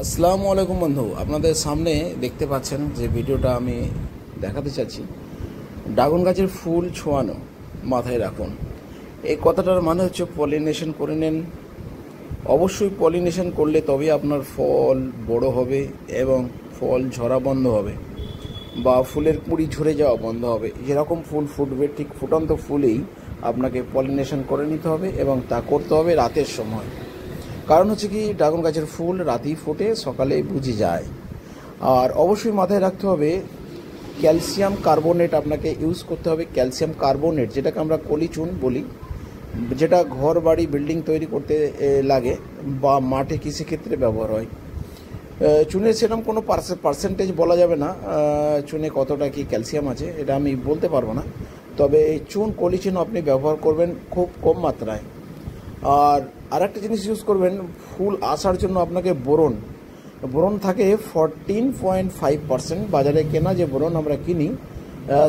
আসসালামু আলাইকুম বন্ধু, আপনাদের সামনে দেখতে পাচ্ছেন যে ভিডিওটা আমি দেখাতে চাচ্ছি, ড্রাগন গাছের ফুল ছোঁয়ানো। মাথায় রাখুন, এই কথাটার মানে হচ্ছে পলিনেশন করে নেন। অবশ্যই পলিনেশন করলে তবেই আপনার ফল বড় হবে এবং ফল ঝরা বন্ধ হবে বা ফুলের কুঁড়ি ঝরে যাওয়া বন্ধ হবে। যেরকম ফুল ফুটবে ঠিক ফুটন্ত ফুলেই আপনাকে পলিনেশন করে নিতে হবে এবং তা করতে হবে রাতের সময়। কারণ হচ্ছে কি, ড্রাগন গাছের ফুল রাতেই ফোটে, সকালে বুঝে যায়। আর অবশ্যই মাথায় রাখতে হবে ক্যালসিয়াম কার্বনেট আপনাকে ইউজ করতে হবে। ক্যালসিয়াম কার্বনেট, যেটাকে আমরা কলিচুন বলি, যেটা ঘর বাড়ি বিল্ডিং তৈরি করতে লাগে বা মাঠে কৃষিক্ষেত্রে ব্যবহার হয়। চুনের সেরকম কোনো পার্সেন্টেজ বলা যাবে না, চুনে কতটা কি ক্যালসিয়াম আছে এটা আমি বলতে পারবো না। তবে চুন কলিচুন আপনি ব্যবহার করবেন খুব কম মাত্রায়। আর আরেকটা জিনিস ইউজ করবেন, ফুল আসার জন্য আপনাকে বোরন থাকে 14.5%। বাজারে কেনা যে বোরন আমরা কিনি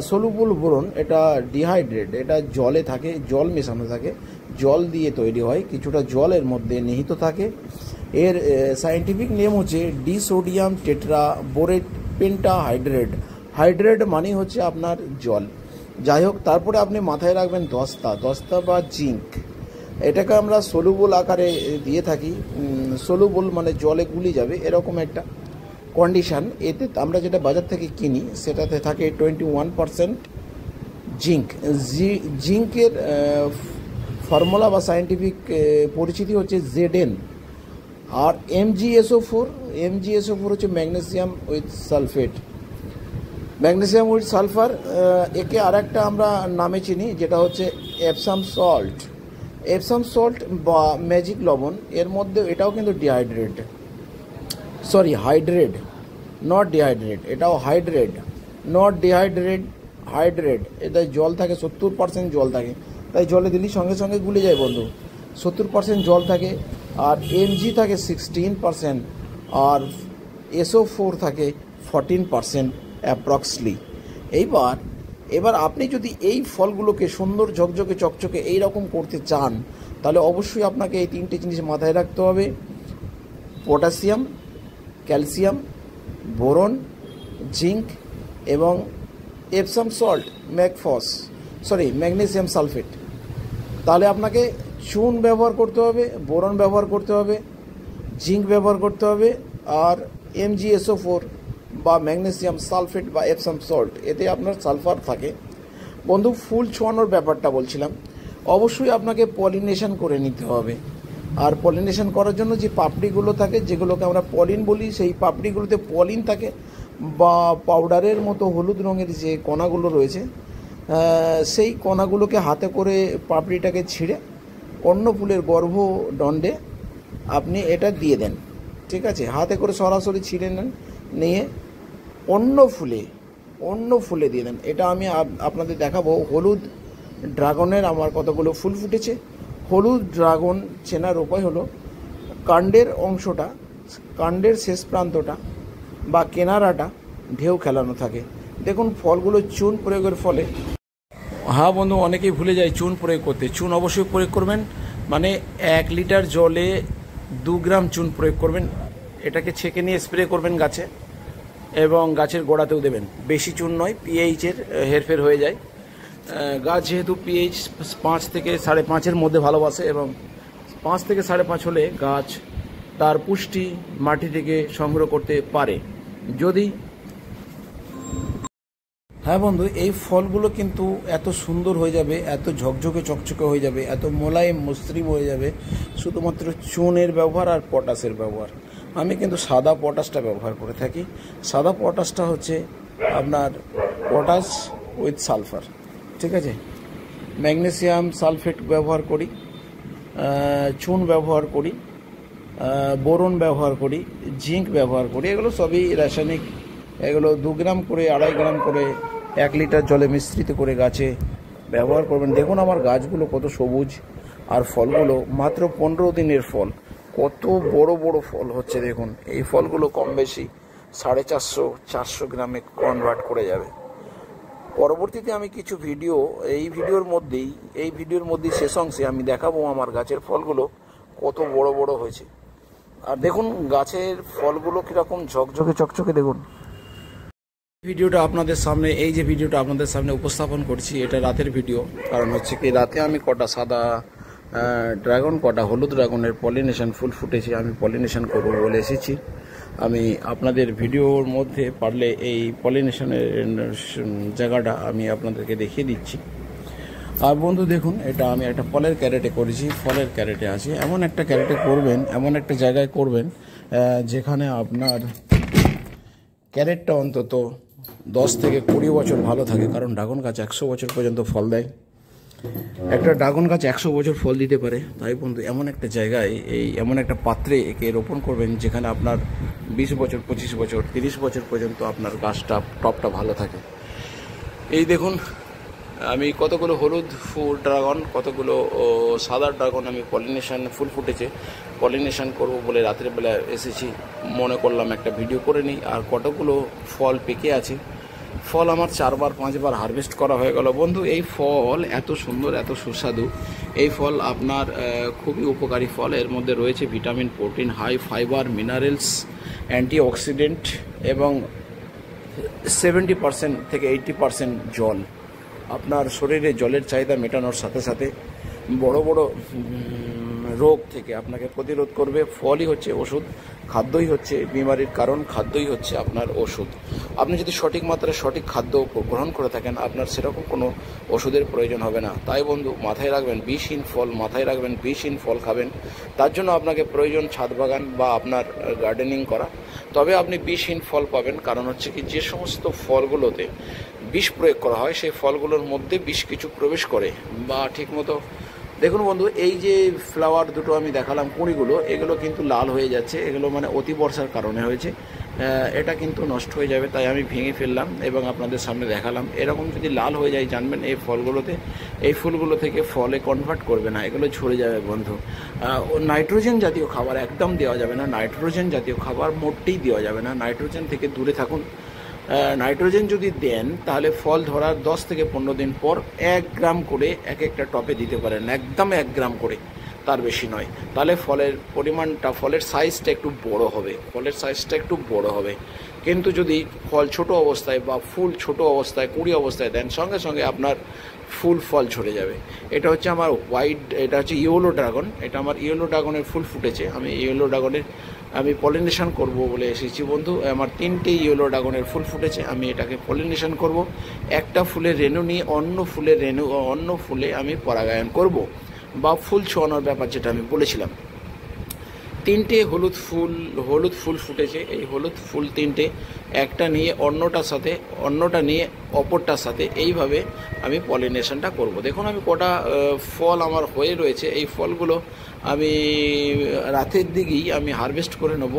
সলুবল বোরন, এটা ডিহাইড্রেট, এটা জলে থাকে, জল মেশানো থাকে, জল দিয়ে তৈরি হয়, কিছুটা জলের মধ্যে নিহিত থাকে। এর সায়েন্টিফিক নেম হচ্ছে ডিসোডিয়াম টেট্রাবোরেট পেন্টাহাইড্রেট। হাইড্রেট মানে হচ্ছে আপনার জল। যাই হোক, তারপরে আপনি মাথায় রাখবেন দস্তা বা জিঙ্ক। এটাকে আমরা সলুবল আকারে দিয়ে থাকি। সলুবল মানে জলে গুলি যাবে এরকম একটা কন্ডিশান। এতে আমরা যেটা বাজার থেকে কিনি সেটাতে থাকে 21% জিঙ্ক। জিঙ্কের ফর্মুলা বা সায়েন্টিফিক পরিচিতি হচ্ছে ZN। আর MgSO4 হচ্ছে magnesium with sulphate, magnesium with sulphur. একে আর একটা আমরা নামে চিনি, যেটা হচ্ছে এপসাম সল্ট বা ম্যাজিক লবণ। এর মধ্যে এটাও কিন্তু হাইড্রেট, নট ডিহাইড্রেট, এটাও হাইড্রেট, নট হাইড্রেট। এটা জল থাকে, 70% জল থাকে, তাই জলে দিলেই সঙ্গে সঙ্গে গুলে যায় বন্ধু। 70% জল থাকে। আর Mg থাকে 16%, আর SO4 থাকে 14% অ্যাপ্রক্সলি। এবার আপনি যদি এই ফলগুলোকে সুন্দর ঝকঝকে চকচকে এইরকম করতে চান, তাহলে অবশ্যই আপনাকে এই তিনটে জিনিস মাথায় রাখতে হবে: পটাশিয়াম, ক্যালসিয়াম, বোরন, জিঙ্ক এবং এপসাম সল্ট, ম্যাগনেসিয়াম সালফেট। তাহলে আপনাকে চুন ব্যবহার করতে হবে, বোরন ব্যবহার করতে হবে, জিঙ্ক ব্যবহার করতে হবে, আর MgSO4 বা ম্যাগনেসিয়াম সালফেট বা এপসাম সল্ট, এতে আপনার সালফার থাকে। বন্ধু, ফুল ছোঁয়ানোর ব্যাপারটা বলছিলাম, অবশ্যই আপনাকে পলিনেশন করে নিতে হবে। আর পলিনেশন করার জন্য যে পাপড়িগুলো থাকে, যেগুলোকে আমরা পলিন বলি, সেই পাপড়িগুলোতে পলিন থাকে বা পাউডারের মতো হলুদ রঙের যে কণাগুলো রয়েছে, সেই কণাগুলোকে হাতে করে পাপড়িটাকে ছিঁড়ে অন্য ফুলের গর্ভদণ্ডে আপনি এটা দিয়ে দেন। ঠিক আছে, হাতে করে সরাসরি ছিঁড়ে নেন, নিয়ে অন্য ফুলে দিয়ে দেন। এটা আমি আপনাদের দেখাবো। হলুদ ড্রাগনের আমার কতগুলো ফুল ফুটেছে। হলুদ ড্রাগন চেনার উপায় হলো কাণ্ডের শেষ প্রান্তটা বা কেনারাটা ঢেউ খেলানো থাকে। দেখুন ফলগুলো চুন প্রয়োগের ফলে, হ্যাঁ বন্ধু, অনেকেই ভুলে যায় চুন প্রয়োগ করতে। চুন অবশ্যই প্রয়োগ করবেন, মানে 1 লিটার জলে 2 গ্রাম চুন প্রয়োগ করবেন। এটাকে ছেঁকে নিয়ে স্প্রে করবেন গাছে এবং গাছের গোড়াতেও দেবেন। বেশি চুন নয়, পিএইচের হেরফের হয়ে যায়। গাছ যেহেতু পিএইচ 5 থেকে 5.5-এর মধ্যে ভালোবাসে, এবং 5 থেকে 5.5 হলে গাছ তার পুষ্টি মাটি থেকে সংগ্রহ করতে পারে। হ্যাঁ বন্ধু, এই ফলগুলো কিন্তু এত সুন্দর হয়ে যাবে, এত ঝকঝকে চকচকে হয়ে যাবে, এত মোলায়েম মসৃণ হয়ে যাবে, শুধুমাত্র চুনের ব্যবহার আর পটাশের ব্যবহার। আমি কিন্তু সাদা পটাশটা ব্যবহার করে থাকি। সাদা পটাশটা হচ্ছে আপনার পটাশ উইথ সালফার। ঠিক আছে, ম্যাগনেসিয়াম সালফেট ব্যবহার করি, চুন ব্যবহার করি, বোরন ব্যবহার করি, জিঙ্ক ব্যবহার করি। এগুলো সবই রাসায়নিক। এগুলো 2 গ্রাম করে, 2.5 গ্রাম করে 1 লিটার জলে মিশ্রিত করে গাছে ব্যবহার করবেন। দেখুন আমার গাছগুলো কত সবুজ, আর ফলগুলো মাত্র 15 দিনের ফল, কত বড় বড় ফল হচ্ছে দেখুন। এই ফলগুলো কম বেশি 450-400 গ্রামে কনভার্ট করে যাবে। পরবর্তীতে আমি কিছু এই ভিডিওর মধ্যেই শেষ অংশে আমি দেখাবো আমার গাছের ফলগুলো কত বড় বড় হয়েছে। আর দেখুন গাছের ফলগুলো কিরকম ঝকঝকে চকচকে দেখুন। ভিডিওটা আপনাদের সামনে, এই যে ভিডিওটা আপনাদের সামনে উপস্থাপন করছি, এটা রাতের ভিডিও। কারণ হচ্ছে কি, রাতে আমি কটা সাদা ড্রাগন, কটা হলুদ ড্রাগনের পলিনেশন ফুল ফুটেছে, আমি পলিনেশন করবো বলে এসেছি। আমি আপনাদের ভিডিওর মধ্যে পারলে এই পলিনেশনের জায়গাটা আমি আপনাদেরকে দেখিয়ে দিচ্ছি। আর বন্ধু দেখুন, এটা আমি একটা ফলের ক্যারেটে করেছি, ফলের ক্যারেটে আছে। এমন একটা ক্যারেটে করবেন, এমন একটা জায়গায় করবেন যেখানে আপনার ক্যারেটটা অন্তত 10 থেকে 20 বছর ভালো থাকে। কারণ ড্রাগন গাছ 100 বছর পর্যন্ত ফল দেয়। একটা ড্রাগন গাছ 100 বছর ফল দিতে পারে। তাই বন্ধু এমন একটা জায়গায়, এমন একটা পাত্রে একে রোপণ করবেন যেখানে আপনার 20 বছর, 25 বছর, 30 বছর পর্যন্ত আপনার গাছটা টপটা ভালো থাকে। এই দেখুন, আমি কতগুলো হলুদ ফুল ড্রাগন, কতগুলো সাদা ড্রাগন আমি পলিনেশন ফুল ফুটেছে পলিনেশন করব বলে রাতের বেলা এসেছি। মনে করলাম একটা ভিডিও করে নিই। আর কতগুলো ফল পেকে আছে। ফল আমার 4-5বার হারভেস্ট করা হয়ে গেল। বন্ধু এই ফল এত সুন্দর, এত সুস্বাদু। এই ফল আপনার খুবই উপকারী ফল। এর মধ্যে রয়েছে vitamin, protein, high fibre, minerals, antioxidant এবং 70% থেকে 80% জল। আপনার শরীরে জলের চাহিদা মেটানোর সাথে সাথে বড় বড় রোগ থেকে আপনাকে প্রতিরোধ করবে। ফলই হচ্ছে ওষুধ, খাদ্যই হচ্ছে বিমারির কারণ, খাদ্যই হচ্ছে আপনার ওষুধ। আপনি যদি সঠিক মাত্রায় সঠিক খাদ্য গ্রহণ করে থাকেন, আপনার সেরকম কোনো ওষুধের প্রয়োজন হবে না। তাই বন্ধু মাথায় রাখবেন, বিষহীন ফল মাথায় রাখবেন, বিষহীন ফল খাবেন। তার জন্য আপনাকে প্রয়োজন ছাদ বাগান বা আপনার গার্ডেনিং করা, তবে আপনি বিষহীন ফল পাবেন। কারণ হচ্ছে কি, যে সমস্ত ফলগুলোতে বিষ প্রয়োগ করা হয় সেই ফলগুলোর মধ্যে বিষ কিছু প্রবেশ করে বা ঠিকমতো। দেখুন বন্ধু, এই যে ফ্লাওয়ার দুটো আমি দেখালাম, কুঁড়িগুলো, এগুলো কিন্তু লাল হয়ে যাচ্ছে। এগুলো মানে অতি বর্ষার কারণে হয়েছে। এটা কিন্তু নষ্ট হয়ে যাবে, তাই আমি ভেঙে ফেললাম এবং আপনাদের সামনে দেখালাম। এরকম যদি লাল হয়ে যায়, জানবেন এই ফলগুলোতে, এই ফুলগুলো থেকে ফলে কনভার্ট করবে না, এগুলো ঝরে যাবে বন্ধু। নাইট্রোজেন জাতীয় খাবার একদম দেওয়া যাবে না। নাইট্রোজেন জাতীয় খাবার মোটেই দেওয়া যাবে না। নাইট্রোজেন থেকে দূরে থাকুন। নাইট্রোজেন যদি দেন তাহলে ফল ধরার 10 থেকে 15 দিন পর 1 গ্রাম করে এক একটা টপে দিতে পারেন, একদম 1 গ্রাম করে, তার বেশি নয়। তাহলে ফলের পরিমাণটা, ফলের সাইজটা একটু বড় হবে, ফলের সাইজটা একটু বড় হবে। কিন্তু যদি ফল ছোট অবস্থায় বা ফুল ছোট অবস্থায়, কুঁড়ি অবস্থায় দেন, সঙ্গে সঙ্গে আপনার ফুল ফল ঝরে যাবে। এটা হচ্ছে আমার এটা হচ্ছে ইয়েলো ড্রাগন। এটা আমার ইয়েলো ড্রাগনের ফুল ফুটেছে। আমি ইয়েলো ড্রাগনের পলিনেশন করব বলে এসেছি বন্ধু। আমার 3টে ইয়েলো ড্রাগনের ফুল ফুটেছে, আমি এটাকে পলিনেশন করব। একটা ফুলের রেণু নিয়ে অন্য ফুলে আমি পরাগায়ন করব বা ফুল ছোঁয়ানোর ব্যাপার, যেটা আমি বলেছিলাম। 3টে হলুদ ফুল ফুটেছে। এই হলুদ ফুল 3টে, একটা নিয়ে অন্যটা নিয়ে অপরটার সাথে এইভাবে আমি পলিনেশনটা করব। দেখুন আমি কটা ফল আমার হয়ে রয়েছে। এই ফলগুলো আমি রাতের দিকেই আমি হারভেস্ট করে নেব।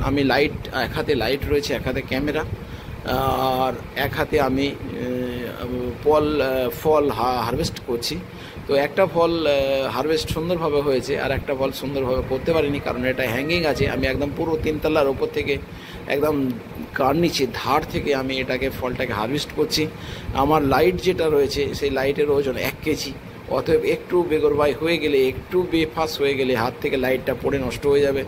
আমি লাইট, এক হাতে লাইট রয়েছে, এক হাতে ক্যামেরা, আর এক হাতে আমি ফল হারভেস্ট করছি। তো একটা ফল হারভেস্ট সুন্দরভাবে হয়েছে, আর একটা ফল সুন্দরভাবে করতে পারিনি, কারণ এটা হ্যাঙ্গিং আছে। আমি একদম পুরো 3 তলার ওপর থেকে একদম কার নিচে ধার থেকে আমি ফলটাকে হারভেস্ট করছি। আমার লাইট যেটা রয়েছে, সেই লাইটের ওজন 1 কেজি। অতএব একটু বেগরবাই হয়ে গেলে, একটু বেফাস হয়ে গেলে হাত থেকে লাইটটা পড়ে নষ্ট হয়ে যাবে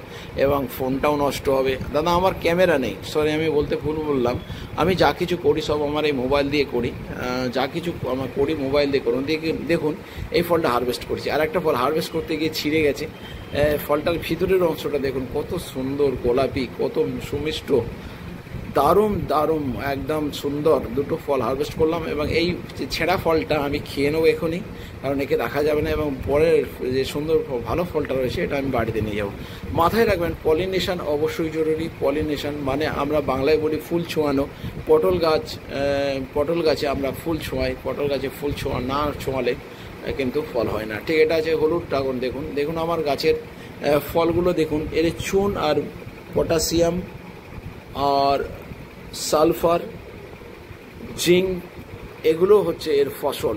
এবং ফোনটাও নষ্ট হবে। দাদা আমার ক্যামেরা নেই, সরি আমি বলতে ভুল বললাম। আমি যা কিছু করি সব আমার এই মোবাইল দিয়ে করি। যা কিছু আমার করি মোবাইল দিয়ে করুন। দেখুন এই ফলটা হারভেস্ট করছি। আর একটা ফল হারভেস্ট করতে গিয়ে ছিঁড়ে গেছে। ফলটার ভিতরের অংশটা দেখুন, কত সুন্দর গোলাপি, কত সুমিষ্ট, দারুণ দারুণ, একদম সুন্দর। দুটো ফল হারভেস্ট করলাম এবং এই ছেঁড়া ফলটা আমি খেয়ে নেবো এখনই, কারণ একে রাখা যাবে না। এবং পরের যে সুন্দর ভালো ফলটা রয়েছে এটা আমি বাড়িতে নিয়ে যাবো। মাথায় রাখবেন, পলিনেশন অবশ্যই জরুরি। পলিনেশন মানে আমরা বাংলায় বলি ফুল ছোঁয়ানো। পটল গাছে আমরা ফুল ছোঁয়াই, পটল গাছে ফুল না ছোঁয়ালে কিন্তু ফল হয় না। ঠিক এটা আছে হলুদ ড্রাগন। দেখুন আমার গাছের ফলগুলো দেখুন, এর চুন আর পটাশিয়াম আর সালফার, জিঙ্ক, এগুলো হচ্ছে এর ফসল,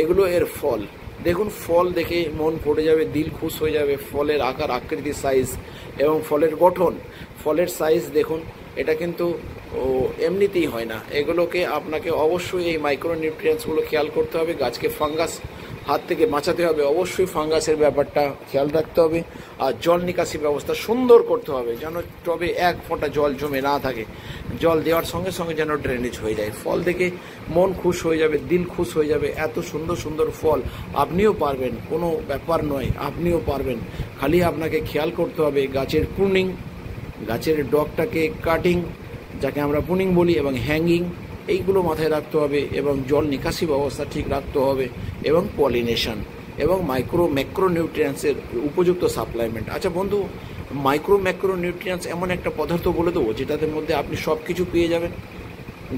এগুলো এর ফল। দেখুন ফল দেখে মন ভরে যাবে, দিল খুশ হয়ে যাবে। ফলের আকার, আকৃতি, সাইজ এবং ফলের গঠন, ফলের সাইজ দেখুন। এটা কিন্তু এমনিতেই হয় না, এগুলোকে আপনাকে অবশ্যই এই মাইক্রো নিউট্রিয়েন্টসগুলো খেয়াল করতে হবে। গাছকে ফাঙ্গাস হাত থেকে বাঁচাতে হবে, অবশ্যই ফাঙ্গাসের ব্যাপারটা খেয়াল রাখতে হবে। আর জল নিকাশি ব্যবস্থা সুন্দর করতে হবে, যেন টবে এক ফোঁটা জল জমে না থাকে, জল দেওয়ার সঙ্গে সঙ্গে যেন ড্রেনেজ হয়ে যায়। ফল দেখে মন খুশ হয়ে যাবে, দিল খুশ হয়ে যাবে। এত সুন্দর সুন্দর ফল, আপনিও পারবেন, কোনো ব্যাপার নয়, আপনিও পারবেন। খালি আপনাকে খেয়াল করতে হবে গাছের প্রুনিং, গাছের ডগটাকে কাটিং, যাকে আমরা প্রুনিং বলি, এবং হ্যাঙ্গিং, এইগুলো মাথায় রাখতে হবে, এবং জল নিকাশি ব্যবস্থা ঠিক রাখতে হবে, এবং পলিনেশন এবং ম্যাক্রো নিউট্রিয়েন্টসের উপযুক্ত সাপ্লাইমেন্ট। আচ্ছা বন্ধু, ম্যাক্রো নিউট্রিয়েন্টস এমন একটা পদার্থ বলে দেবো যেটাতে মধ্যে আপনি সব কিছু পেয়ে যাবেন।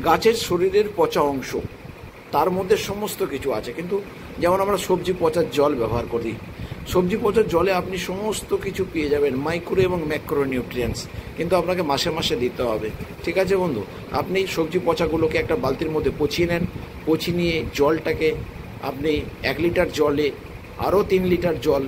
গাছের শরীরের পচা অংশ, তার মধ্যে সমস্ত কিছু আছে। কিন্তু যেমন আমরা সবজি পচার জল ব্যবহার করি, সবজি পচার জলে আপনি সমস্ত কিছু পেয়ে যাবেন, মাইক্রো এবং ম্যাক্রো নিউট্রিয়েন্টস, কিন্তু আপনাকে মাসে মাসে দিতে হবে। ঠিক আছে বন্ধু, আপনি সবজি পচাগুলোকে একটা বালতির মধ্যে পচিয়ে নেন, পচিয়ে নিয়ে জলটাকে আপনি 1 লিটার জলে আরও 3 লিটার জল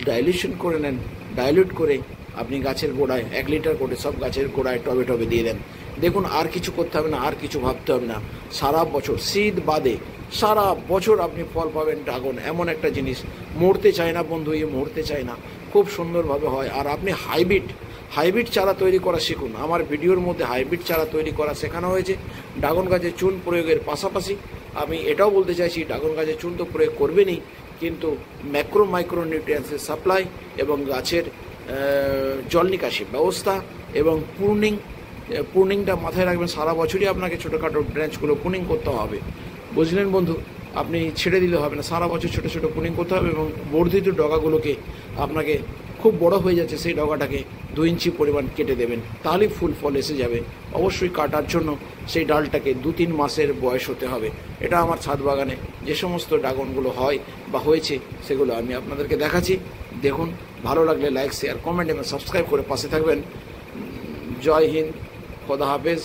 ডাইলিউশন করে নেন। ডাইলিউট করে আপনি গাছের গোড়ায় 1 লিটার করে সব গাছের গোড়ায় টবে টবে দিয়ে দেন। দেখুন, আর কিছু করতে হবে না, আর কিছু ভাবতে হবে না। সারা বছর, শীত বাদে সারা বছর আপনি ফল পাবেন। ড্রাগন এমন একটা জিনিস, মরতে চায় না বন্ধু, মরতে চায় না, খুব সুন্দরভাবে হয়। আর আপনি হাইব্রিড চারা তৈরি করা শিখুন। আমার ভিডিওর মধ্যে হাইব্রিড চারা তৈরি করা শেখানো হয়েছে। ড্রাগন গাছে চুন প্রয়োগের পাশাপাশি আমি এটাও বলতে চাইছি, ড্রাগন গাছে চুন তো প্রয়োগ করবেনই, কিন্তু মাইক্রো নিউট্রিয়েন্টসের সাপ্লাই এবং গাছের জল নিকাশি ব্যবস্থা এবং প্রুনিংটা মাথায় রাখবেন। সারা বছরই আপনাকে ছোটোখাটো ব্রাঞ্চগুলো প্রুনিং করতে হবে, বুঝলেন বন্ধু? আপনি ছেড়ে দিলে হবে না, সারা বছর ছোটো ছোটো প্রুনিং করতে হবে। এবং বর্ধিত ডগাগুলোকে আপনাকে খুব বড় হয়ে যাচ্ছে সেই ডগাটাকে 2 ইঞ্চি পরিমাণ কেটে দেবেন, তাহলেই ফুল ফল এসে যাবে। অবশ্যই কাটার জন্য সেই ডালটাকে 2-3 মাসের বয়স হতে হবে। এটা আমার ছাদ বাগানে যে সমস্ত ড্রাগনগুলো হয় বা হয়েছে সেগুলো আমি আপনাদেরকে দেখাচ্ছি। দেখুন, ভালো লাগলে লাইক, শেয়ার, কমেন্ট এবং সাবস্ক্রাইব করে পাশে থাকবেন। জয় হিন্দ, খোদা হাফেজ।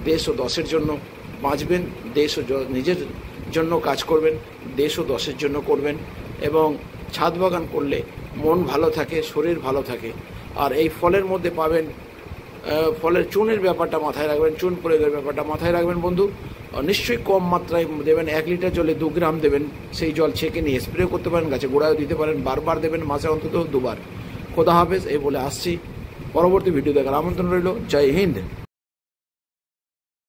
দেশ ও দশের জন্য বাঁচবেন, দেশ ও নিজের জন্য কাজ করবেন, দেশ ও দশের জন্য করবেন। এবং ছাদ বাগান করলে মন ভালো থাকে, শরীর ভালো থাকে। আর এই ফলের মধ্যে পাবেন, ফলের চুনের ব্যাপারটা মাথায় রাখবেন, চুন প্রয়োগের ব্যাপারটা মাথায় রাখবেন বন্ধু। নিশ্চয়ই কম মাত্রায় দেবেন, 1 লিটার জলে 2 গ্রাম দেবেন। সেই জল ছেঁকে নিয়ে স্প্রে করতে পারেন, গাছে গোড়ায়ও দিতে পারেন, বারবার দেবেন, মাসে অন্তত 2 বার। খোদা হাফেজ এই বলে আসছি, পরবর্তী ভিডিও দেখার আমন্ত্রণ রইল। জয় হিন্দ।